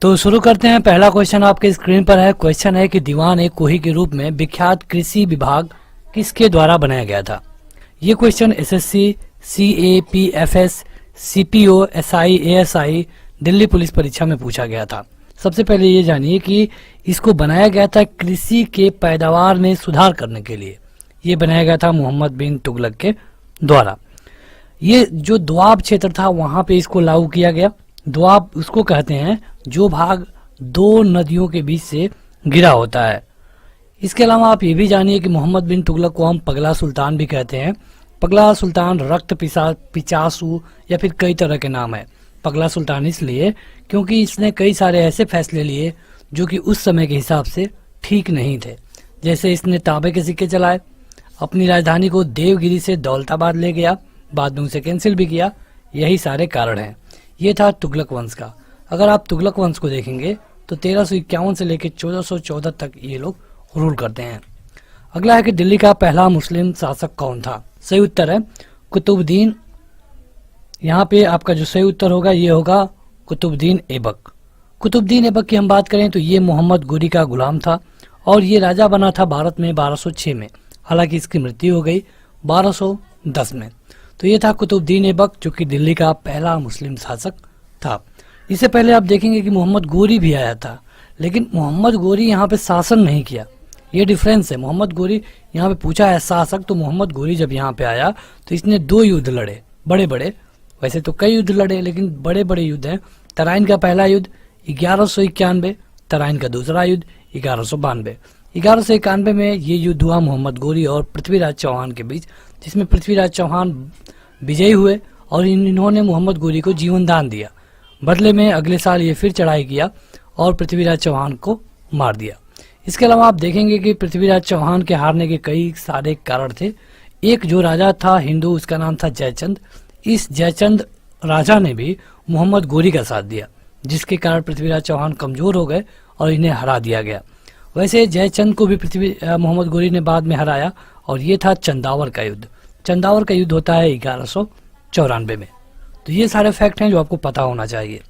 तो शुरू करते हैं। पहला क्वेश्चन आपके स्क्रीन पर है। क्वेश्चन है कि दीवान ए कोही के रूप में विख्यात कृषि विभाग किसके द्वारा बनाया गया था। ये question SSC, CAPFs, CPO, SI, ASI, Delhi police परीक्षा में पूछा गया था। सबसे पहले ये जानिए कि इसको बनाया गया था कृषि के पैदावार में सुधार करने के लिए। ये बनाया गया था मोहम्मद बिन तुगलक के द्वारा। ये जो दोआब क्षेत्र था वहां पे इसको लागू किया गया। दोआब उसको कहते हैं जो भाग दो नदियों के बीच से घिरा होता है। इसके अलावा आप ये भी जानिए कि मोहम्मद बिन तुगलक को हम पगला सुल्तान भी कहते हैं। पगला सुल्तान, रक्त पिचासू या फिर कई तरह के नाम है। पगला सुल्तान इसलिए क्योंकि इसने कई सारे ऐसे फैसले लिए जो कि उस समय के हिसाब से ठीक नहीं थे। जैसे इसने तांबे के सिक्के चलाए, अपनी राजधानी को देवगिरी से दौलताबाद ले गया, बाद में उसे कैंसिल भी किया। यही सारे कारण हैं। ये था तुगलक वंश का। अगर आप तुगलक वंश को देखेंगे तो 1351 से लेकर 1414 तक ये लोग रूल करते हैं। अगला है कि दिल्ली का पहला मुस्लिम शासक कौन था। सही उत्तर है कुतुबुद्दीन। यहाँ पे आपका जो सही उत्तर होगा ये होगा कुतुबुद्दीन ऐबक। कुतुबुद्दीन ऐबक की हम बात करें तो ये मोहम्मद गोरी का गुलाम था और ये राजा बना था भारत में 1206 में। हालांकि इसकी मृत्यु हो गई 1210 में। तो ये था कुतुबुद्दीन ऐबक जो कि दिल्ली का पहला मुस्लिम शासक था। इससे पहले आप देखेंगे कि मोहम्मद गोरी भी आया था, लेकिन मोहम्मद गोरी यहाँ पे शासन नहीं किया। ये डिफरेंस है। मोहम्मद गोरी यहाँ पे पूछा है शासक, तो मोहम्मद गोरी जब यहाँ पे आया तो इसने 2 युद्ध लड़े, बड़े बड़े। वैसे तो कई युद्ध लड़े लेकिन बड़े बड़े युद्ध हैं। तराइन का पहला युद्ध 1191, तराइन का दूसरा युद्ध 1192। 1191 में ये युद्ध हुआ मोहम्मद गोरी और पृथ्वीराज चौहान के बीच, जिसमें पृथ्वीराज चौहान विजयी हुए और इन्होंने मोहम्मद गोरी को जीवन दान दिया। बदले में अगले साल ये फिर चढ़ाई किया और पृथ्वीराज चौहान को मार दिया। इसके अलावा आप देखेंगे कि पृथ्वीराज चौहान के हारने के कई सारे कारण थे। एक जो राजा था हिंदू, उसका नाम था जयचंद। इस जयचंद राजा ने भी मोहम्मद गोरी का साथ दिया, जिसके कारण पृथ्वीराज चौहान कमजोर हो गए और इन्हें हरा दिया गया। वैसे जयचंद को भी मोहम्मद गोरी ने बाद में हराया और ये था चंदावर का युद्ध। चंदावर का युद्ध होता है 1194 में। तो ये सारे फैक्ट हैं जो आपको पता होना चाहिए।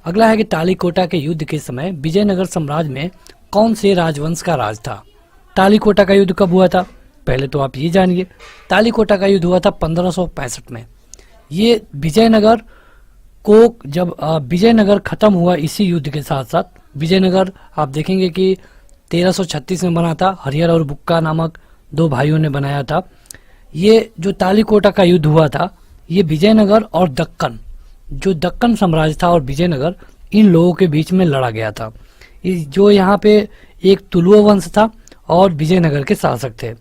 अगला है कि तालीकोटा के युद्ध के समय विजयनगर साम्राज्य में कौन से राजवंश का राज था। तालीकोटा का युद्ध कब हुआ था, पहले तो आप ये जानिए। तालीकोटा का युद्ध हुआ था 1565 में। ये विजयनगर को जब विजयनगर खत्म हुआ, इसी युद्ध के साथ साथ विजयनगर आप देखेंगे कि 1336 में बना था। हरिहर और बुक्का नामक 2 भाइयों ने बनाया था। ये जो तालीकोटा का युद्ध हुआ था, ये विजयनगर और दक्कन, जो दक्कन साम्राज्य था और विजयनगर, इन लोगों के बीच में लड़ा गया था। जो यहाँ पे एक तुलुआ वंश था और विजयनगर के शासक थे।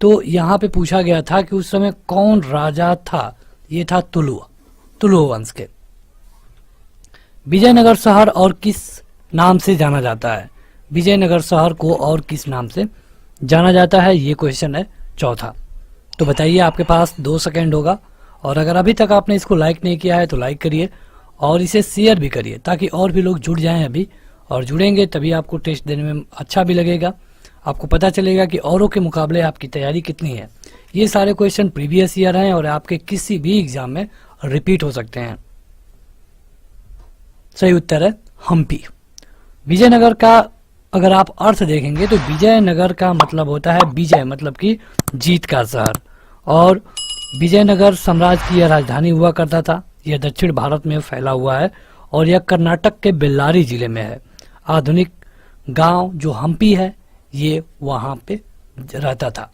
तो यहाँ पे पूछा गया था कि उस समय कौन राजा था। ये था तुलुआ वंश के। विजयनगर शहर और किस नाम से जाना जाता है। विजयनगर शहर को और किस नाम से जाना जाता है, ये क्वेश्चन है चौथा। तो बताइए, आपके पास 2 सेकंड होगा। और अगर अभी तक आपने इसको लाइक नहीं किया है तो लाइक करिए और इसे शेयर भी करिए ताकि और भी लोग जुड़ जाएं अभी। और जुड़ेंगे तभी आपको टेस्ट देने में अच्छा भी लगेगा। आपको पता चलेगा कि औरों के मुकाबले आपकी तैयारी कितनी है। ये सारे क्वेश्चन प्रीवियस ईयर हैं और आपके किसी भी एग्जाम में रिपीट हो सकते हैं। सही उत्तर है हम्पी। विजयनगर का अगर आप अर्थ देखेंगे तो विजयनगर का मतलब होता है विजय, मतलब कि जीत का शहर। और विजयनगर साम्राज्य की यह राजधानी हुआ करता था। यह दक्षिण भारत में फैला हुआ है और यह कर्नाटक के बेल्लारी जिले में है। आधुनिक गांव जो हम्पी है ये वहां पे रहता था।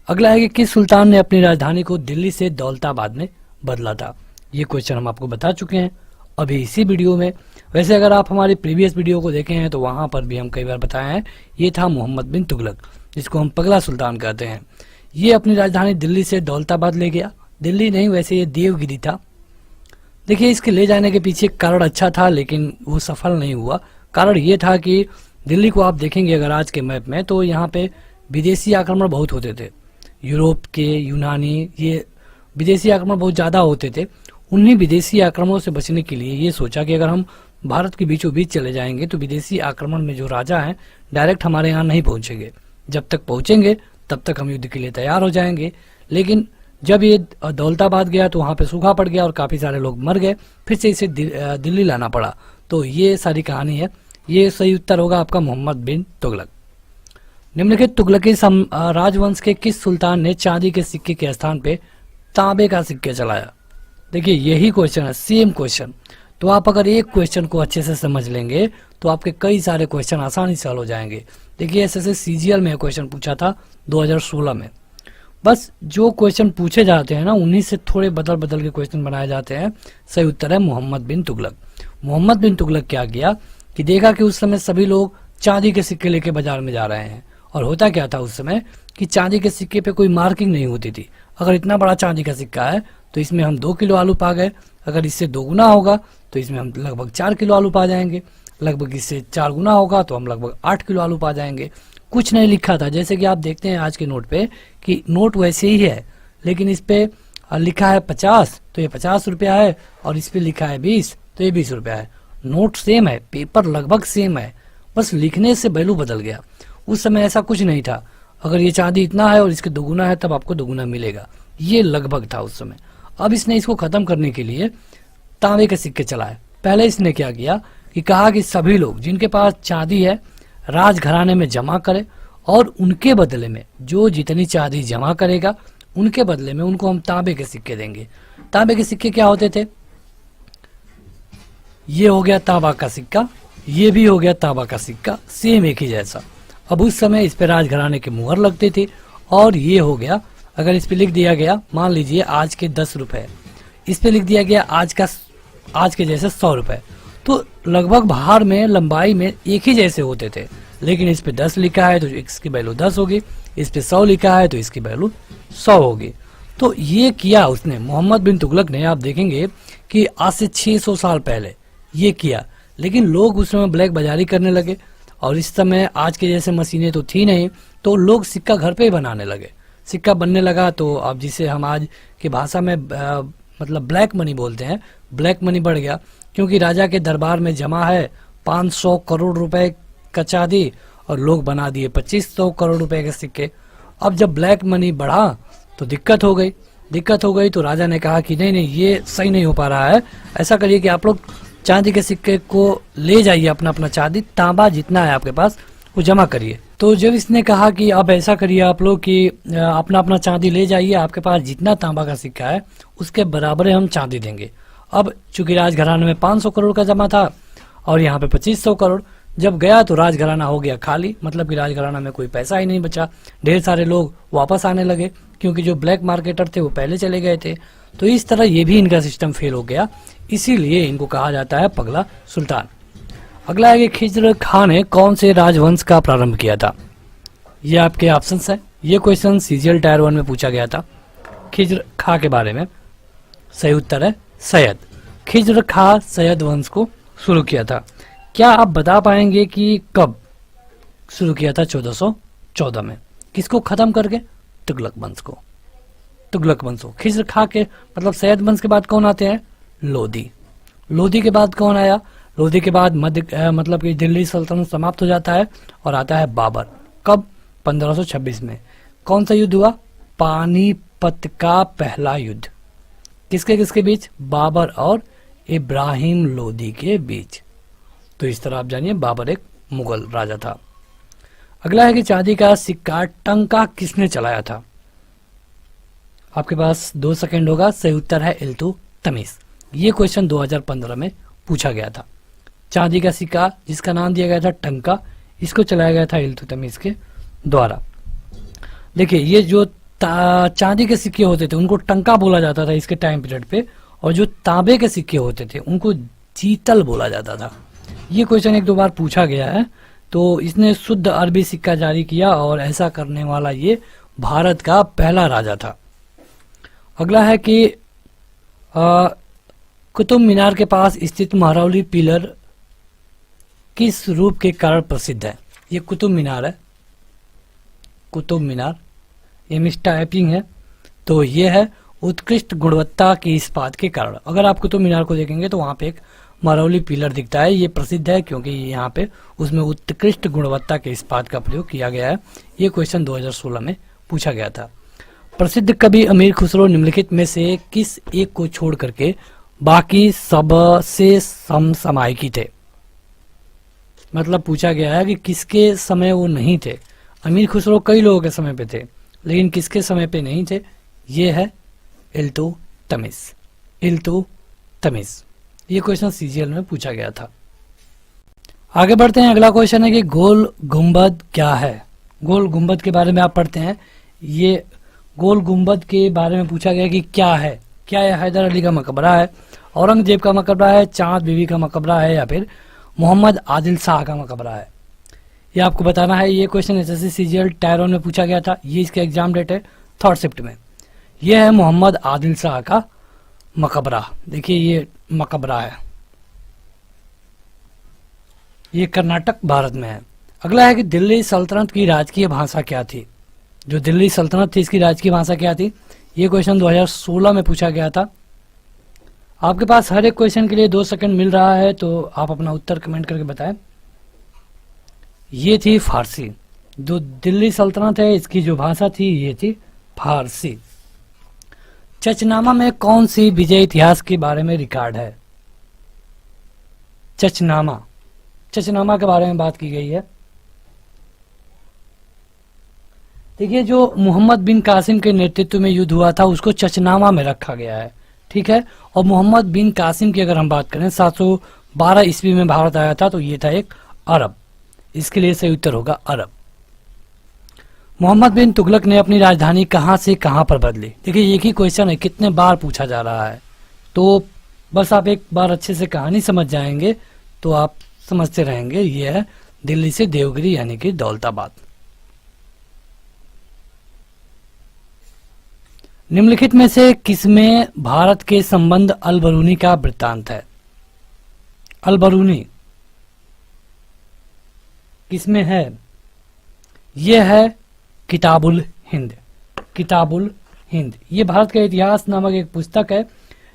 अगला है कि किस सुल्तान ने अपनी राजधानी को दिल्ली से दौलताबाद में बदला था। ये क्वेश्चन हम आपको बता चुके हैं अभी इसी वीडियो में। वैसे अगर आप हमारी प्रीवियस वीडियो को देखे हैं तो वहां पर भी हम कई बार बताए हैं। ये था मोहम्मद बिन तुगलक, जिसको हम पगला सुल्तान कहते हैं। ये अपनी राजधानी दिल्ली से दौलताबाद ले गया। दिल्ली नहीं, वैसे ये देवगिरी था। देखिए, इसके ले जाने के पीछे कारण अच्छा था लेकिन वो सफल नहीं हुआ। कारण ये था कि दिल्ली को आप देखेंगे अगर आज के मैप में तो यहाँ पे विदेशी आक्रमण बहुत होते थे। यूरोप के, यूनानी, ये विदेशी आक्रमण बहुत ज़्यादा होते थे। उन्हीं विदेशी आक्रमणों से बचने के लिए ये सोचा कि अगर हम भारत के बीचों बीच चले जाएंगे तो विदेशी आक्रमण में जो राजा हैं डायरेक्ट हमारे यहाँ नहीं पहुँचेंगे। जब तक पहुँचेंगे तब तक हम युद्ध के लिए तैयार हो जाएंगे। लेकिन जब ये दौलताबाद गया तो वहाँ पे सूखा पड़ गया और काफ़ी सारे लोग मर गए। फिर से इसे दिल्ली लाना पड़ा। तो ये सारी कहानी है। ये सही उत्तर होगा आपका मोहम्मद बिन तुगलक। निम्नलिखित तुगलकी राजवंश के किस सुल्तान ने चांदी के सिक्के के स्थान पे तांबे का सिक्के चलाया? देखिए यही क्वेश्चन है, सेम क्वेश्चन। तो आप अगर एक क्वेश्चन को अच्छे से समझ लेंगे तो आपके कई सारे क्वेश्चन आसानी से हल हो जाएंगे। देखिए ऐसे सीजीएल में क्वेश्चन पूछा था 2016 में। बस जो क्वेश्चन पूछे जाते हैं ना उन्हीं से थोड़े बदल बदल के क्वेश्चन बनाए जाते हैं। सही उत्तर है मोहम्मद बिन तुगलक। मोहम्मद बिन तुगलक क्या किया कि देखा कि उस समय सभी लोग चांदी के सिक्के लेके बाजार में जा रहे हैं, और होता क्या था उस समय कि चांदी के सिक्के पे कोई मार्किंग नहीं होती थी। अगर इतना बड़ा चांदी का सिक्का है तो इसमें हम 2 किलो आलू पा गए, अगर इससे 2 गुना होगा तो इसमें हम लगभग 4 किलो आलू पा जाएंगे, लगभग इससे 4 गुना होगा तो हम लगभग 8 किलो आलू पा जाएंगे। कुछ नहीं लिखा था, जैसे कि आप देखते हैं आज के नोट पे कि नोट वैसे ही है लेकिन इस पे लिखा है 50 तो ये 50 रुपया है, और इस पे लिखा है 20 तो ये 20 रुपया है। नोट सेम है, पेपर लगभग सेम है, बस लिखने से वैल्यू बदल गया। उस समय ऐसा कुछ नहीं था, अगर ये चांदी इतना है और इसके 2 गुना है तब आपको 2 गुना मिलेगा, ये लगभग था उस समय। अब इसने इसको खत्म करने के लिए तांबे के सिक्के चलाए। पहले इसने क्या किया कि कहा कि सभी लोग जिनके पास चांदी है राजघराने में जमा करे, और उनके बदले में जो जितनी चांदी जमा करेगा उनके बदले में उनको हम तांबे के सिक्के देंगे। तांबे के सिक्के क्या होते थे? ये हो गया तांबा का सिक्का, ये भी हो गया तांबा का सिक्का, सेम एक ही जैसा। अब उस समय इस पे राजघराने की मुहर लगती थी, और ये हो गया, अगर इस पे लिख दिया गया मान लीजिए आज के 10 रुपए, इस पे लिख दिया गया आज के जैसे 100 रुपए, तो लगभग बाहर में लंबाई में एक ही जैसे होते थे। लेकिन इस पे 10 लिखा है तो इसकी वैल्यू 10 होगी, इस पे 100 लिखा है तो इसकी वैल्यू 100 होगी। तो ये किया उसने, मोहम्मद बिन तुगलक ने। आप देखेंगे कि आज से 600 साल पहले ये किया, लेकिन लोग उस समय ब्लैक बाजारी करने लगे, और इस समय आज के जैसे मशीनें तो थी नहीं, तो लोग सिक्का घर पे ही बनाने लगे। सिक्का बनने लगा तो अब जिसे हम आज की भाषा में मतलब ब्लैक मनी बोलते हैं, ब्लैक मनी बढ़ गया, क्योंकि राजा के दरबार में जमा है 500 करोड़ रुपए का चांदी, और लोग बना दिए 2500 करोड़ रुपए के सिक्के। अब जब ब्लैक मनी बढ़ा तो दिक्कत हो गई तो राजा ने कहा कि नहीं ये सही नहीं हो पा रहा है, ऐसा करिए कि आप लोग चांदी के सिक्के को ले जाइए, अपना अपना चांदी तांबा जितना है आपके पास वो जमा करिए। तो जब इसने कहा कि अब ऐसा करिए आप लोग कि अपना अपना चांदी ले जाइए, आपके पास जितना तांबा का सिक्का है उसके बराबर हम चांदी देंगे। अब चूंकि राजघराने में 500 करोड़ का जमा था और यहाँ पे 2500 करोड़, जब गया तो राजघराना हो गया खाली, मतलब कि राजघराना में कोई पैसा ही नहीं बचा। ढेर सारे लोग वापस आने लगे क्योंकि जो ब्लैक मार्केटर थे वो पहले चले गए थे। तो इस तरह ये भी इनका सिस्टम फेल हो गया, इसीलिए इनको कहा जाता है पगला सुल्तान। अगला है कि खिज्र खां ने कौन से राजवंश का प्रारंभ किया था? ये आपके ऑप्शंस है। ये क्वेश्चन सीजीएल टायर 1 में पूछा गया था खिज्र खां के बारे में। सही उत्तर है सैयद। खिज्र खां सैयद वंश को शुरू किया था। क्या आप बता पाएंगे कि कब शुरू किया था? 1414 में। किसको खत्म करके? तुगलक वंश को। तुगलक वंश को। खिज्र खां के मतलब सैयद वंश के बाद कौन आते हैं? लोधी। लोधी के बाद कौन आया? लोधी के बाद मतलब कि दिल्ली सल्तनत समाप्त हो जाता है और आता है बाबर। कब? 1526 में। कौन सा युद्ध हुआ? पानीपत का पहला युद्ध। किसके किसके बीच? बाबर और इब्राहिम लोधी के बीच। तो इस तरह आप जानिए बाबर एक मुगल राजा था। अगला है कि चांदी का सिक्का टंका किसने चलाया था? आपके पास 2 सेकंड होगा। सही उत्तर है इल्तुतमिश। ये क्वेश्चन 2015 में पूछा गया था। चांदी का सिक्का जिसका नाम दिया गया था टंका, इसको चलाया गया था इल्तुतमिश के द्वारा। देखिए ये जो चांदी के सिक्के होते थे उनको टंका बोला जाता था इसके टाइम पीरियड पे, और जो तांबे के सिक्के होते थे उनको जीतल बोला जाता था। ये क्वेश्चन 1-2 बार पूछा गया है। तो इसने शुद्ध अरबी सिक्का जारी किया और ऐसा करने वाला ये भारत का पहला राजा था। अगला है कि कुतुब मीनार के पास स्थित महरौली पिलर किस रूप के कारण प्रसिद्ध है? ये कुतुब मीनार है, कुतुब मीनार, ये मिसटाइपिंग है। तो ये है उत्कृष्ट गुणवत्ता के इस्पात के कारण। अगर आप कुतुब मीनार को देखेंगे तो वहाँ पे एक महरौली पिलर दिखता है। ये प्रसिद्ध है क्योंकि यहाँ पे उसमें उत्कृष्ट गुणवत्ता के इस्पात का प्रयोग किया गया है। ये क्वेश्चन 2016 में पूछा गया था। प्रसिद्ध कवि अमीर खुसरो निम्नलिखित में से किस एक को छोड़ करके बाकी सब से समसामयिकी थे? मतलब पूछा गया है कि किसके समय वो नहीं थे। अमीर खुसरो कई लोगों के समय पे थे, लेकिन किसके समय पे नहीं थे, ये है इल्तुतमिश। इल्तुतमिश, ये क्वेश्चन सीजीएल में पूछा गया था। आगे बढ़ते हैं। अगला क्वेश्चन है कि गोल गुंबद क्या है। गोल गुंबद के बारे में आप पढ़ते हैं। ये गोल गुंबद के बारे में पूछा गया कि क्या है। क्या यह हैदर अली का मकबरा है, औरंगजेब का मकबरा है, चांद बीवी का मकबरा है, या फिर मोहम्मद आदिल शाह का मकबरा है। ये आपको बताना है। ये क्वेश्चन एसएससी सीजीएल टायर 1 में पूछा गया था। ये इसका एग्जाम डेट है 3rd शिफ्ट में। यह है मोहम्मद आदिल शाह का मकबरा। देखिए ये मकबरा है, ये कर्नाटक भारत में है। अगला है कि दिल्ली सल्तनत की राजकीय भाषा क्या थी। जो दिल्ली सल्तनत थी इसकी राजकीय भाषा क्या थी। ये क्वेश्चन 2016 में पूछा गया था। आपके पास हर एक क्वेश्चन के लिए 2 सेकंड मिल रहा है, तो आप अपना उत्तर कमेंट करके बताएं। ये थी फारसी। जो दिल्ली सल्तनत है इसकी जो भाषा थी ये थी फारसी। चचनामा में कौन सी विजय इतिहास के बारे में रिकॉर्ड है। चचनामा, चचनामा के बारे में बात की गई है। देखिए जो मोहम्मद बिन कासिम के नेतृत्व में युद्ध हुआ था उसको चचनामा में रखा गया है, ठीक है। और मोहम्मद बिन कासिम की अगर हम बात करें 712 ईस्वी में भारत आया था, तो ये था एक अरब। इसके लिए सही उत्तर होगा अरब। मोहम्मद बिन तुगलक ने अपनी राजधानी कहां से कहां पर बदली। देखिए एक ही क्वेश्चन है, कितने बार पूछा जा रहा है, तो बस आप एक बार अच्छे से कहानी समझ जाएंगे तो आप समझते रहेंगे। ये है दिल्ली से देवगिरी यानी कि दौलताबाद। निम्नलिखित में से किसमें भारत के संबंध अल बरूनी का वृत्तांत है। अल बरूनी किसमें है। यह है किताबुल हिंद। किताबुल हिंद ये भारत का इतिहास नामक एक पुस्तक है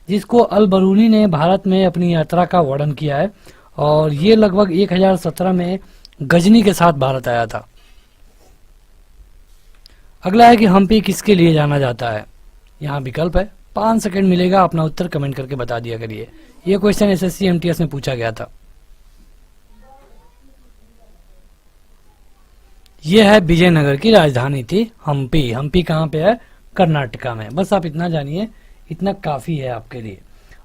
जिसको अल बरूनी ने भारत में अपनी यात्रा का वर्णन किया है। और ये लगभग 1017 में गजनी के साथ भारत आया था। अगला है कि हम्पी किसके लिए जाना जाता है। यहाँ विकल्प है, 5 सेकंड मिलेगा, अपना उत्तर कमेंट करके बता दिया करिए। ये क्वेश्चन एसएससी एमटीएस में पूछा गया था। यह है विजयनगर की राजधानी थी हम्पी। हम्पी कहाँ पे है, कर्नाटका में। बस आप इतना जानिए, इतना काफी है आपके लिए।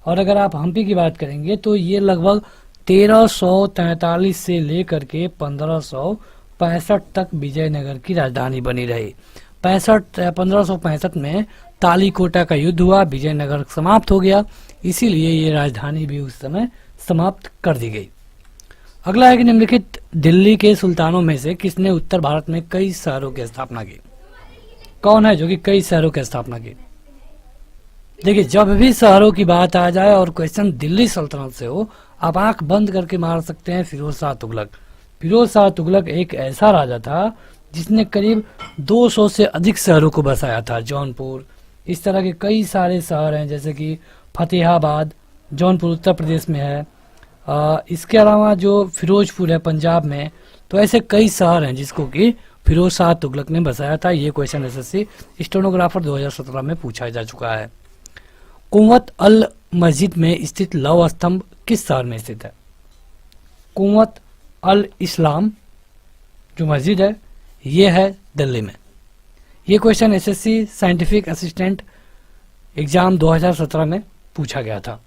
और अगर आप हम्पी की बात करेंगे तो ये लगभग 1343 से लेकर के 1565 तक विजयनगर की राजधानी बनी रही। 1565 में तालीकोटा का युद्ध हुआ, विजयनगर समाप्त हो गया, इसीलिए ये राजधानी भी उस समय समाप्त कर दी गई। अगला है कि निम्नलिखित दिल्ली के सुल्तानों में से किसने उत्तर भारत में कई शहरों की स्थापना की। कौन है जो कि कई शहरों की स्थापना की। देखिए जब भी शहरों की बात आ जाए और क्वेश्चन दिल्ली सल्तनत से हो, आप आंख बंद करके मार सकते हैं फिरोज शाह तुगलक। फिरोज शाह तुगलक एक ऐसा राजा था जिसने करीब 200 से अधिक शहरों को बसाया था। जौनपुर, इस तरह के कई सारे शहर हैं, जैसे कि फतेहाबाद, जौनपुर उत्तर प्रदेश में है। इसके अलावा जो फिरोजपुर है पंजाब में, तो ऐसे कई शहर हैं जिसको कि फिरोज शाह तुगलक ने बसाया था। ये क्वेश्चन एसएससी स्टेनोग्राफर 2017 में पूछा जा चुका है। कुंवत अल मस्जिद में स्थित लौह स्तंभ किस शहर में स्थित है। कुंवत अल इस्लाम जो मस्जिद है ये है दिल्ली में। ये question SSC scientific assistant exam 2017 में पूछा गया था।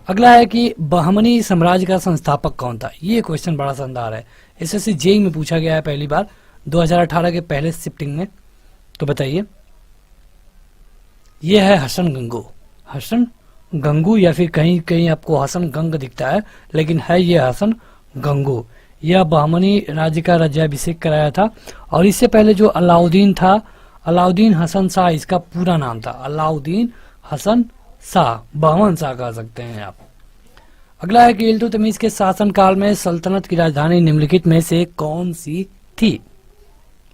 अगला है कि बहमनी साम्राज्य का संस्थापक कौन था। ये क्वेश्चन बड़ा शानदार है, एसएससी जेईई में पूछा गया है पहली बार 2018 के पहले शिफ्टिंग में। तो बताइए, ये है हसन गंगू। हसन गंगू या फिर कहीं कहीं आपको हसन गंग दिखता है, लेकिन है ये हसन गंगू। यह बहमनी राज्य का राज्याभिषेक कराया था। और इससे पहले जो अलाउद्दीन था, अलाउद्दीन हसन शाह इसका पूरा नाम था। अलाउद्दीन हसन शाह, बहमन शाह कह सकते हैं आप। अगला है कि इल्तुतमिश के शासनकाल में सल्तनत की राजधानी निम्नलिखित में से कौन सी थी।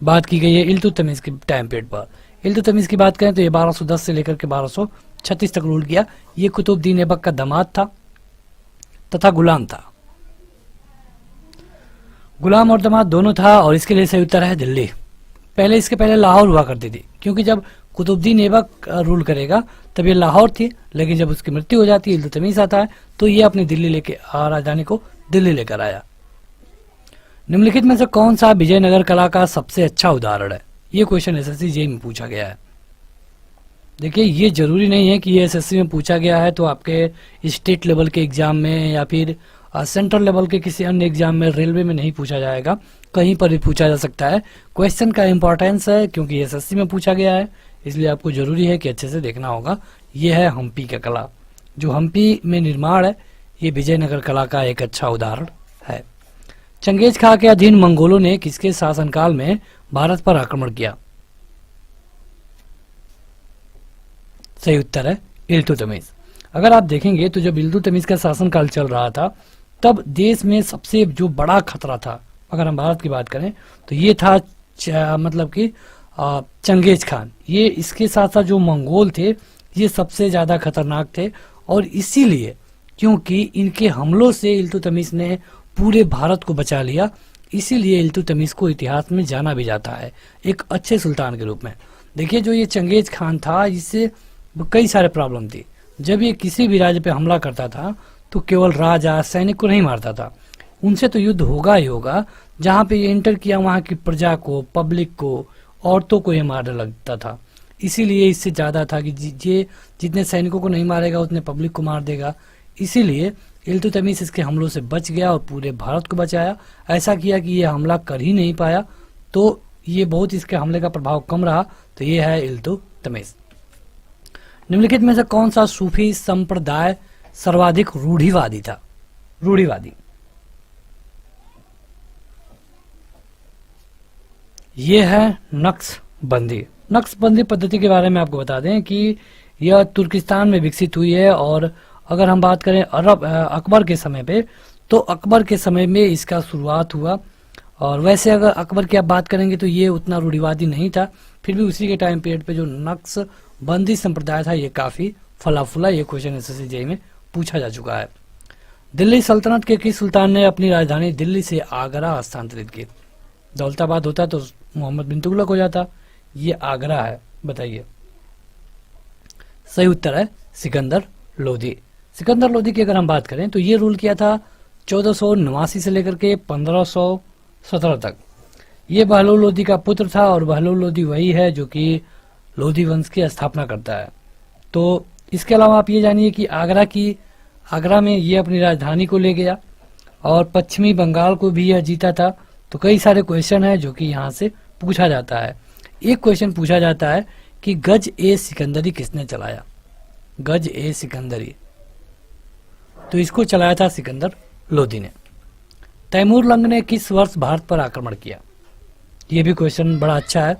बात की गई है इल्तुतमिश के टाइम पीरियड पर। इल्तुतमिश की बात करें तो ये 1210 से लेकर के 1236 तक रूल किया। ये कुतुबुद्दीन ऐबक का दामाद था तथा गुलाम था। गुलाम और दामाद दोनों था, और इसके लिए सही उत्तर है दिल्ली। पहले इसके पहले लाहौर हुआ करती थी, क्योंकि जब कुतुबुद्दीन ऐबक रूल करेगा तब ये लाहौर थी, लेकिन जब उसकी मृत्यु हो जाती है, इल्तुतमिश आता है, तो ये अपनी दिल्ली लेके राजधानी को दिल्ली लेकर आया। निम्नलिखित में से कौन सा विजयनगर कला का सबसे अच्छा उदाहरण है? ये क्वेश्चन एसएससी जेईई में पूछा गया है। देखिए, ये जरूरी नहीं है कि ये एसएससी में पूछा गया है तो आपके स्टेट लेवल के एग्जाम में या फिर सेंट्रल लेवल के किसी अन्य एग्जाम में, रेलवे में नहीं पूछा जाएगा, कहीं पर भी पूछा जा सकता है। क्वेश्चन का इंपॉर्टेंस है क्योंकि एसएससी में पूछा गया है, इसलिए आपको जरूरी है कि अच्छे से देखना होगा। ये है हम्पी का कला, जो हम्पी में निर्माण है, ये विजयनगर कला का एक अच्छा उदाहरण है। चंगेज खां के अधीन मंगोलों ने किसके शासनकाल में भारत पर आक्रमण किया? सही उत्तर है इल्तुतमिश। अगर आप देखेंगे तो जब इल्तुतमिश का शासनकाल चल रहा था तब देश में सबसे जो बड़ा खतरा था, अगर हम भारत की बात करें तो ये था मतलब कि चंगेज खान। ये इसके साथ साथ जो मंगोल थे ये सबसे ज्यादा खतरनाक थे, और इसीलिए क्योंकि इनके हमलों से इल्तुतमिश ने पूरे भारत को बचा लिया, इसीलिए इल्तुतमिश को इतिहास में जाना भी जाता है एक अच्छे सुल्तान के रूप में। देखिए, जो ये चंगेज खान था, इससे कई सारे प्रॉब्लम थी। जब ये किसी भी राज्य पे हमला करता था तो केवल राजा सैनिक को नहीं मारता था, उनसे तो युद्ध होगा ही होगा। जहाँ पे ये एंटर किया वहाँ की प्रजा को, पब्लिक को, औरतों को ये मारने लगता था। इसीलिए इससे ज्यादा था कि ये जितने सैनिकों को नहीं मारेगा उतने पब्लिक को मार देगा। इसीलिए इल्तुतमिश इसके हमलों से बच गया और पूरे भारत को बचाया। ऐसा किया कि ये हमला कर ही नहीं पाया, तो ये बहुत इसके हमले का प्रभाव कम रहा। तो ये है इल्तुतमिश। निम्नलिखित में से कौन सा सूफी संप्रदाय सर्वाधिक रूढ़िवादी था? रूढ़िवादी, ये है नक्शबंदी। नक्शबंदी पद्धति के बारे में आपको बता दें कि यह तुर्किस्तान में विकसित हुई है, और अगर हम बात करें अकबर के समय पे, तो अकबर के समय में इसका शुरुआत हुआ। और वैसे अगर अकबर की आप बात करेंगे तो ये उतना रूढ़िवादी नहीं था, फिर भी उसी के टाइम पीरियड पे जो नक्शबंदी संप्रदाय था ये काफी फला फूला। ये क्वेश्चन एसएससी जेईई में पूछा जा चुका है। दिल्ली सल्तनत के किस सुल्तान ने अपनी राजधानी दिल्ली से आगरा स्थानांतरित की? दौलताबाद होता तो मोहम्मद बिन तुगलक हो जाता, ये आगरा है। बताइए। सही उत्तर है सिकंदर लोधी। सिकंदर लोधी की अगर हम बात करें तो ये रूल किया था 1489 से लेकर के 1517 तक। ये बहलोल लोधी का पुत्र था, और बहलोल लोधी वही है जो कि लोधी वंश की स्थापना करता है। तो इसके अलावा आप ये जानिए कि आगरा में ये अपनी राजधानी को ले गया, और पश्चिमी बंगाल को भी यह जीता था। तो कई सारे क्वेश्चन है जो कि यहाँ से पूछा जाता है। एक क्वेश्चन पूछा जाता है कि गज ए सिकंदरी किसने चलाया? गज ए सिकंदरी, तो इसको चलाया था सिकंदर लोधी ने। तैमूर लंग ने किस वर्ष भारत पर आक्रमण किया? ये भी क्वेश्चन बड़ा अच्छा है,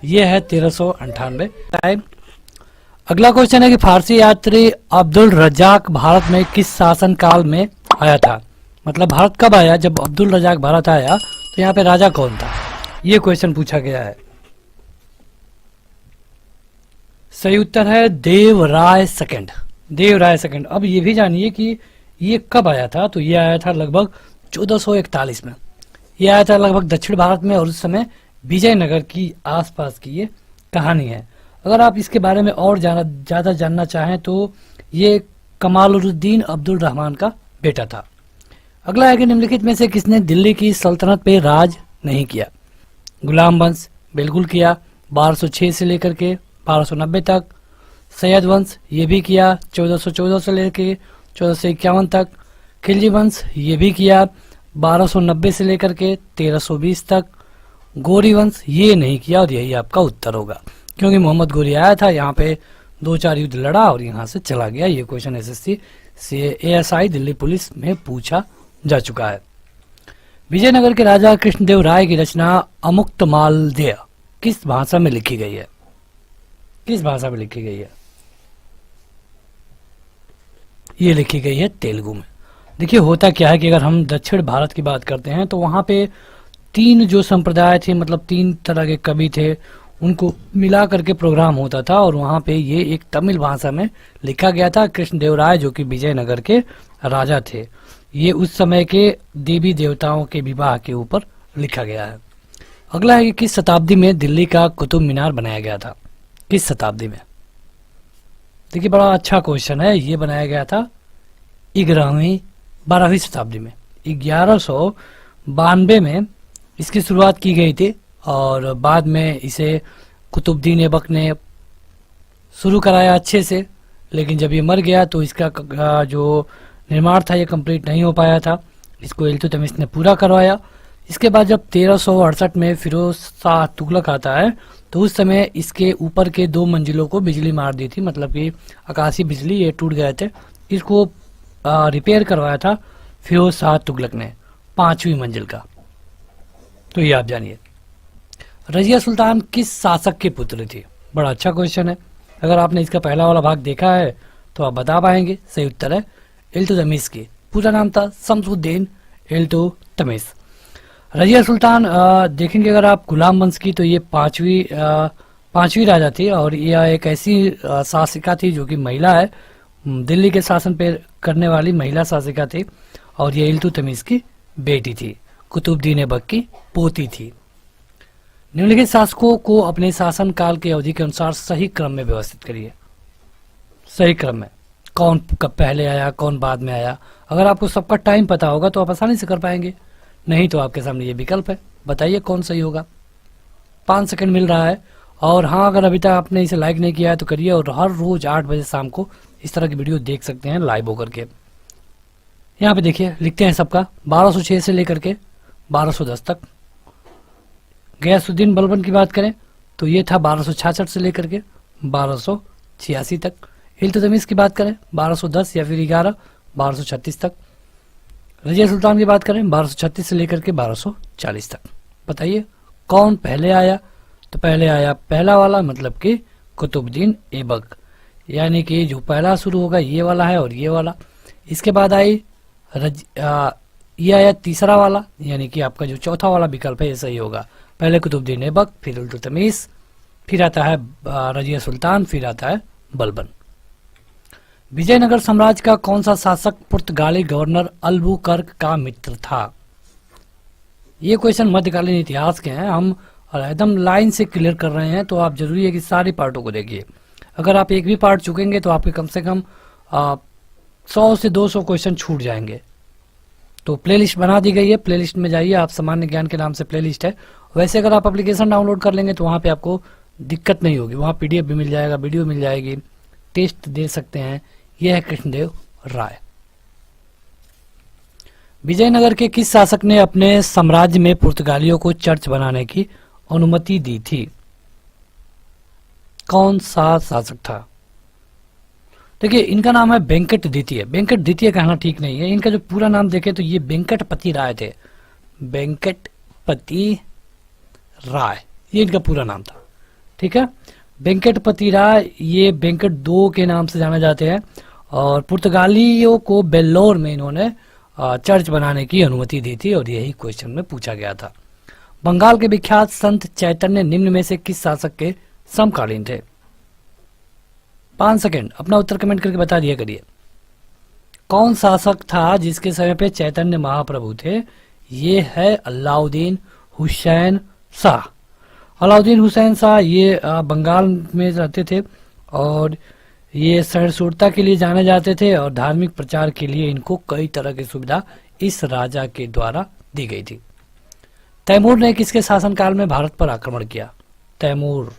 ये है 1398। अगला क्वेश्चन है कि फारसी यात्री अब्दुल रजाक भारत में किस शासन काल में आया था? मतलब भारत कब आया? जब अब्दुल रजाक भारत आया तो यहाँ पे राजा कौन था? ये क्वेश्चन पूछा गया है। सही उत्तर है देवराय सेकंड। देवराय सेकंड। अब ये भी जानिए कि ये कब आया था, तो ये आया था लगभग 1441 में। ये आया था लगभग दक्षिण भारत में, और उस समय विजयनगर की आसपास की ये कहानी है। अगर आप इसके बारे में और ज्यादा जानना चाहें तो ये कमालुद्दीन अब्दुल रहमान का बेटा था। अगला है कि निम्नलिखित में से किसने दिल्ली की सल्तनत पे राज नहीं किया? गुलाम वंश बिल्कुल किया, 1206 से लेकर के 1290 तक। सैयद वंश ये भी किया, 1414 से लेकर 1451 तक। खिलजी वंश ये भी किया, 1290 से लेकर के 1320 तक। गोरी वंश ये नहीं किया, और यही आपका उत्तर होगा, क्योंकि मोहम्मद गोरी आया था यहाँ पे, 2-4 युद्ध लड़ा और यहाँ से चला गया। ये क्वेश्चन एसएससी से ASI दिल्ली पुलिस में पूछा जा चुका है। विजयनगर के राजा कृष्णदेव राय की रचना अमुक्तमाल्यदेव किस भाषा में लिखी गई है? किस भाषा में लिखी गई है? ये लिखी गई है तेलुगु में। देखिए, होता क्या है कि अगर हम दक्षिण भारत की बात करते हैं तो वहां पे 3 जो संप्रदाय थे, मतलब 3 तरह के कवि थे, उनको मिला करके प्रोग्राम होता था, और वहां पे ये एक तमिल भाषा में लिखा गया था। कृष्णदेव राय जो कि विजयनगर के राजा थे, ये उस समय के देवी देवताओं के विवाह के ऊपर लिखा गया है। अगला है कि किस शताब्दी में दिल्ली का कुतुब मीनार बनाया गया था? किस शताब्दी में? देखिए, बड़ा अच्छा क्वेश्चन है। ये बनाया गया था 12वीं शताब्दी में। 92 में इसकी शुरुआत की गई थी और बाद में इसे कुतुबुद्दीन ऐबक ने शुरू कराया अच्छे से, लेकिन जब ये मर गया तो इसका जो निर्माण था ये कंप्लीट नहीं हो पाया था। इसको इल्तुतमिश ने पूरा करवाया। इसके बाद जब 1368 में फिरोज शाह तुगलक आता है तो उस समय इसके ऊपर के 2 मंजिलों को बिजली मार दी थी, मतलब कि आकाशीय बिजली ये टूट गए थे। इसको रिपेयर करवाया था फिरोज शाह तुगलक ने 5वीं मंजिल का। तो ये आप जानिए। रजिया सुल्तान किस शासक के पुत्र थी? बड़ा अच्छा क्वेश्चन है। अगर आपने इसका पहला वाला भाग देखा है तो आप बता पाएंगे। सही उत्तर है इल्तुतमिश की। पूरा नाम था शमसुद्दीन इल्तुतमिश। रजिया सुल्तान देखेंगे अगर आप गुलाम वंश की, तो ये पांचवी राजा थी और यह एक ऐसी शासिका थी जो कि महिला है, दिल्ली के शासन पे करने वाली महिला शासिका थी और ये इल्तुतमिश की बेटी थी, कुतुबुद्दीन ऐबक की पोती थी। निम्नलिखित शासकों को अपने शासन काल की अवधि के अनुसार सही क्रम में व्यवस्थित करिए। सही क्रम में कौन कब पहले आया, कौन बाद में आया। अगर आपको सबका टाइम पता होगा तो आप आसानी से कर पाएंगे, नहीं तो आपके सामने ये विकल्प है। बताइए कौन सही होगा। 5 सेकंड मिल रहा है। और हाँ, अगर अभी तक आपने इसे लाइक नहीं किया है तो करिए और हर रोज 8 बजे शाम को इस तरह की वीडियो देख सकते हैं लाइव होकर के। यहाँ पे देखिए लिखते हैं सबका 1206 से लेकर के 1210 तक। गयासुद्दीन बलबन की बात करें तो ये था 1266 से लेकर के 1286 तक। इल्तुतमिश की बात करें 1210 या फिर 11 1236 तक। रजिया सुल्तान की बात करें 1236 से लेकर के 1240 तक। बताइए कौन पहले आया? तो पहले आया पहला वाला, मतलब कि कुतुबुद्दीन ऐबक, यानी कि जो पहला शुरू होगा ये वाला है और ये वाला। इसके बाद आई ये आया तीसरा वाला, यानी कि आपका जो चौथा वाला विकल्प है ये सही होगा। पहले कुतुबुद्दीन ऐबक, फिर इल्तुतमिश, फिर आता है रजिया सुल्तान, फिर आता है बलबन। विजयनगर साम्राज्य का कौन सा शासक पुर्तगाली गवर्नर अल्बुकर्क का मित्र था? ये क्वेश्चन मध्यकालीन इतिहास के हैं, हम एकदम लाइन से क्लियर कर रहे हैं, तो आप जरूरी है कि सारी पार्टों को देखिए। अगर आप एक भी पार्ट चुकेंगे तो आपके कम से कम 100 से 200 क्वेश्चन छूट जाएंगे। तो प्लेलिस्ट बना दी गई है, प्लेलिस्ट में जाइए आप, सामान्य ज्ञान के नाम से प्लेलिस्ट है। वैसे अगर आप एप्लीकेशन डाउनलोड कर लेंगे तो वहाँ पे आपको दिक्कत नहीं होगी, वहाँ PDF भी मिल जाएगा, वीडियो मिल जाएगी, टेस्ट दे सकते हैं। यह है कृष्णदेव राय। विजयनगर के किस शासक ने अपने साम्राज्य में पुर्तगालियों को चर्च बनाने की अनुमति दी थी? कौन सा शासक था? देखिए इनका नाम है वेंकट द्वितीय। वेंकट द्वितीय कहना ठीक नहीं है, इनका जो पूरा नाम देखे तो ये वेंकटपति राय थे। वेंकटपति राय ये इनका पूरा नाम था। ठीक है, वेंकटपति राय ये वेंकट 2 के नाम से जाने जाते हैं और पुर्तगालियों को बेल्लोर में इन्होंने चर्च बनाने की अनुमति दी थी और यही क्वेश्चन में पूछा गया था। बंगाल के विख्यात संत चैतन्य निम्न में से किस शासक के समकालीन थे? 5 सेकंड अपना उत्तर कमेंट करके बता दिया करिए। कौन शासक था जिसके समय पे चैतन्य महाप्रभु थे? ये है अलाउद्दीन हुसैन शाह। अलाउद्दीन हुसैन शाह ये बंगाल में रहते थे और ये सहिष्णुता के लिए जाने जाते थे और धार्मिक प्रचार के लिए इनको कई तरह की सुविधा इस राजा के द्वारा दी गई थी। तैमूर ने किसके शासनकाल में भारत पर आक्रमण किया? तैमूर,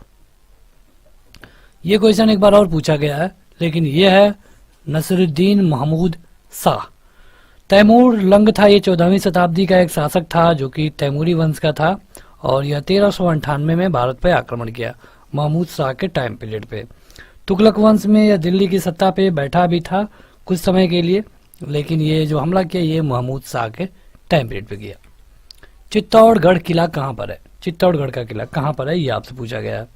ये क्वेश्चन एक बार और पूछा गया है, लेकिन यह है नसीरुद्दीन महमूद शाह। तैमूर लंग था, ये 14वीं शताब्दी का एक शासक था जो कि तैमूरी वंश का था और यह 1398 में भारत पर आक्रमण किया महमूद शाह के टाइम पीरियड पे। तुगलक वंश में यह दिल्ली की सत्ता पे बैठा भी था कुछ समय के लिए, लेकिन ये जो हमला किया ये महमूद शाह के टाइम पीरियड पे किया। चित्तौड़गढ़ किला कहाँ पर है? चित्तौड़गढ़ का किला कहाँ पर है ये आपसे पूछा गया है।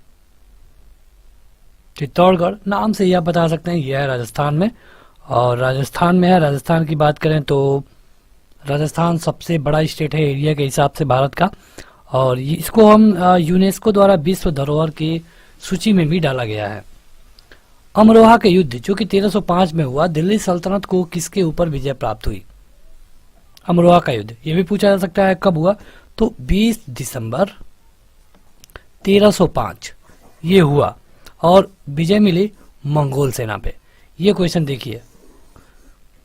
चित्तौड़गढ़ नाम से ही आप बता सकते हैं, यह है राजस्थान में और राजस्थान में है। राजस्थान की बात करें तो राजस्थान सबसे बड़ा स्टेट है एरिया के हिसाब से भारत का और इसको हम यूनेस्को द्वारा विश्व धरोहर की सूची में भी डाला गया है। अमरोहा के युद्ध जो कि 1305 में हुआ, दिल्ली सल्तनत को किसके ऊपर विजय प्राप्त हुई? अमरोहा का युद्ध ये भी पूछा जा सकता है कब हुआ, तो 20 दिसंबर 1305 ये हुआ और विजय मिली मंगोल सेना पे। ये क्वेश्चन देखिए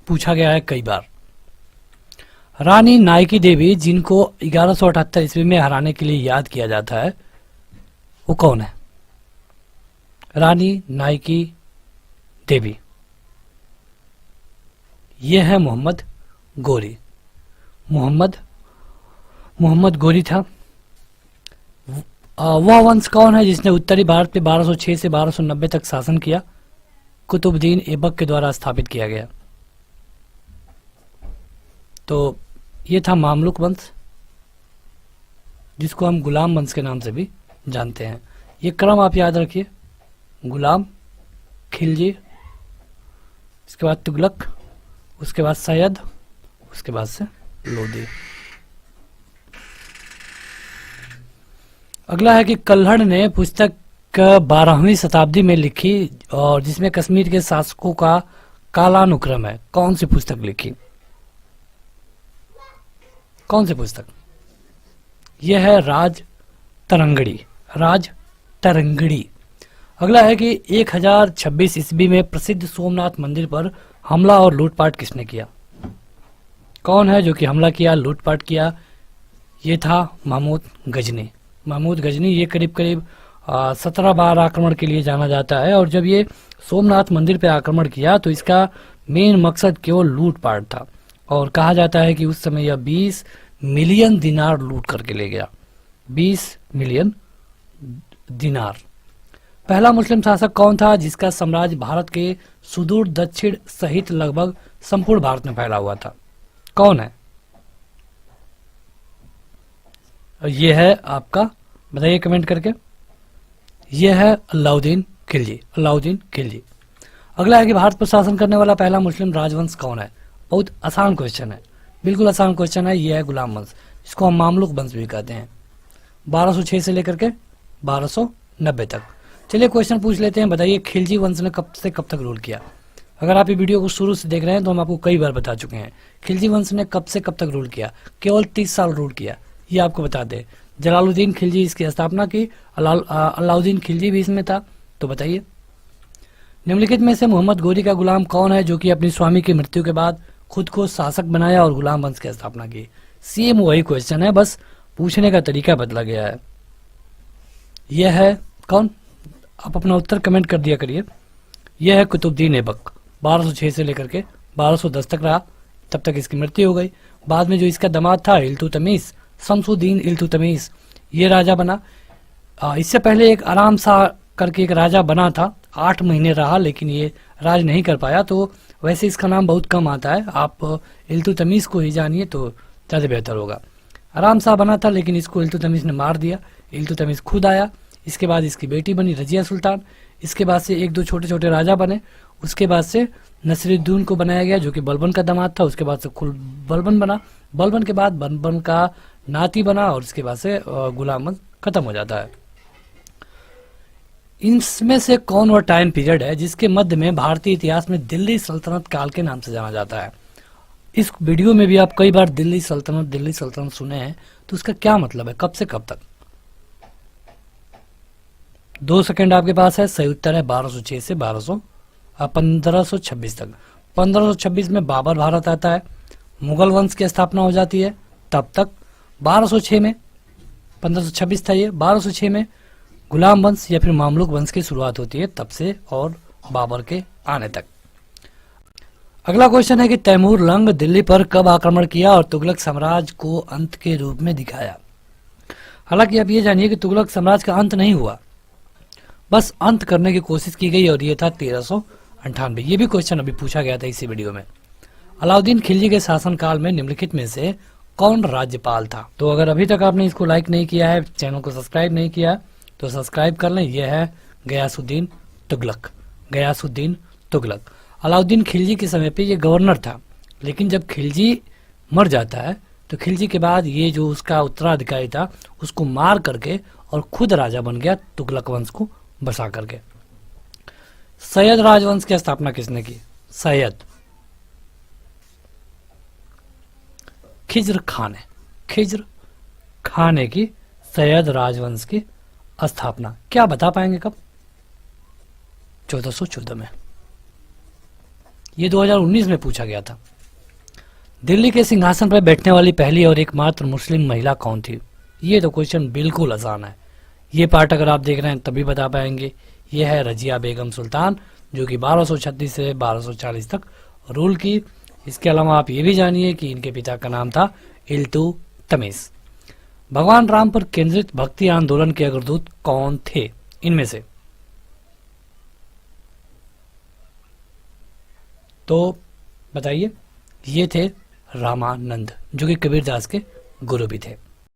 पूछा गया है कई बार। रानी नाइकी देवी, जिनको 1178 ईस्वी में हराने के लिए याद किया जाता है, वो कौन है? रानी नाइकी देवी, ये है मोहम्मद गोरी। मोहम्मद गोरी था। वह वंश कौन है जिसने उत्तरी भारत पे 1206 से 1290 तक शासन किया? कुतुबुद्दीन ऐबक के द्वारा स्थापित किया गया। तो ये था मामलुक वंश, जिसको हम गुलाम वंश के नाम से भी जानते हैं। ये क्रम आप याद रखिए, गुलाम, खिलजी, इसके बाद तुगलक, उसके बाद सैयद, उसके बाद से लोदी। अगला है कि कल्हड़ ने पुस्तक 12वीं शताब्दी में लिखी और जिसमें कश्मीर के शासकों का कालानुक्रम है। कौन सी पुस्तक लिखी? कौन सी पुस्तक? यह है राज तरंगड़ी। अगला है कि 1026 ईस्वी में प्रसिद्ध सोमनाथ मंदिर पर हमला और लूटपाट किसने किया? कौन है जो कि हमला किया, लूटपाट किया? ये था महमूद गजनी। ये करीब 17 बार आक्रमण के लिए जाना जाता है और जब ये सोमनाथ मंदिर पे आक्रमण किया तो इसका मेन मकसद केवल लूटपाट था और कहा जाता है कि उस समय यह 20 मिलियन दिनार लूट करके ले गया। 20 मिलियन दिनार। पहला मुस्लिम शासक कौन था जिसका साम्राज्य भारत के सुदूर दक्षिण सहित लगभग संपूर्ण भारत में फैला हुआ था? कौन है? यह है आपका, बताइए कमेंट करके। यह है अलाउद्दीन खिलजी। अगला है कि भारत पर शासन करने वाला पहला मुस्लिम राजवंश कौन है? बहुत आसान क्वेश्चन है, बिल्कुल आसान क्वेश्चन है। यह है गुलाम वंश, इसको हम मामलुक वंश भी कहते हैं। 1206 से लेकर के 1290 तक। चलिए क्वेश्चन पूछ लेते हैं। बताइए खिलजी वंश ने कब से कब तक रूल किया? अगर आप ये वीडियो को शुरू से देख रहे हैं तो हम आपको कई बार बता चुके हैं। खिलजी वंश ने कब से कब तक रूल किया? केवल 30 साल रूल किया, ये आपको बता दें। जलालुद्दीन खिलजी इसकी स्थापना की, अलाउद्दीन खिलजी भी इसमें था। तो बताइए निम्नलिखित में से मोहम्मद गोरी का गुलाम कौन है जो कि अपनी स्वामी की मृत्यु के बाद खुद को शासक बनाया और गुलाम वंश की स्थापना की? सेम वही क्वेश्चन है, बस पूछने का तरीका बदला गया है। यह है कौन? आप अपना उत्तर कमेंट कर दिया करिए। यह है कुतुबुद्दीन ऐबक। 1206 से लेकर के 1210 तक रहा, तब तक इसकी मृत्यु हो गई। बाद में जो इसका दामाद था इल्तुतमिश, शमसुद्दीन इल्तुतमिश, ये राजा बना। इससे पहले एक आराम शाह करके एक राजा बना था, 8 महीने रहा लेकिन ये राज नहीं कर पाया। तो वैसे इसका नाम बहुत कम आता है, आप इल्तुतमिश को ही जानिए तो ज़्यादा बेहतर होगा। आराम शाह बना था लेकिन इसको इल्तुतमिश ने मार दिया। इल्तुतमिश खुद आया, इसके बाद इसकी बेटी बनी रजिया सुल्तान। इसके बाद से एक दो छोटे छोटे राजा बने। उसके बाद से नसीरुद्दीन को बनाया गया जो कि बलबन का दामाद था। उसके बाद से खुद बलबन बना। बलबन के बाद बलबन का नाती बना और इसके बाद से गुलाम वंश खत्म हो जाता है। इनमें से कौन वह टाइम पीरियड है जिसके मध्य में भारतीय इतिहास में दिल्ली सल्तनत काल के नाम से जाना जाता है? इस वीडियो में भी आप कई बार दिल्ली सल्तनत सुने हैं, तो उसका क्या मतलब है? कब से कब तक? 2 सेकंड आपके पास है। सही उत्तर है 1206 से 1526 तक। 1526 में बाबर भारत आता है, मुगल वंश की स्थापना हो जाती है। तब तक 1206 में, 1526 था ये, 1206 में गुलाम वंश या फिर मामलुक वंश की शुरुआत होती है तब से और बाबर के आने तक। अगला क्वेश्चन है कि तैमूर लंग दिल्ली पर कब आक्रमण किया और तुगलक साम्राज्य को अंत के रूप में दिखाया? हालांकि आप ये जानिए कि तुगलक साम्राज्य का अंत नहीं हुआ, बस अंत करने की कोशिश की गई और ये था 1398। ये भी क्वेश्चन अभी पूछा गया था इसी वीडियो में। अलाउद्दीन खिलजी के शासनकाल में निम्नलिखित में से कौन राज्यपाल था? तो अगर अभी तक आपने इसको लाइक नहीं किया है, चैनल को सब्सक्राइब नहीं किया तो सब्सक्राइब कर लें। यह है गयासुद्दीन तुगलक। अलाउद्दीन खिलजी के समय पे ये गवर्नर था, लेकिन जब खिलजी मर जाता है तो खिलजी के बाद ये जो उसका उत्तराधिकारी था उसको मार करके और खुद राजा बन गया तुगलक वंश को बसा करके। सैयद राजवंश की स्थापना किसने की? सैयद खिज्र खान ने की सैयद राजवंश की स्थापना। क्या बता पाएंगे कब? 1414 में। ये 2019 में पूछा गया था। दिल्ली के सिंहासन पर बैठने वाली पहली और एकमात्र मुस्लिम महिला कौन थी? ये तो क्वेश्चन बिल्कुल आसान है। ये पार्ट अगर आप देख रहे हैं तभी बता पाएंगे। ये है रजिया बेगम सुल्तान, जो कि 1236 से 1240 तक रूल की। इसके अलावा आप ये भी जानिए कि इनके पिता का नाम था इल्तुतमिश। भगवान राम पर केंद्रित भक्ति आंदोलन के अग्रदूत कौन थे इनमें से? तो बताइए। ये थे रामानंद, जो कि कबीरदास के गुरु भी थे।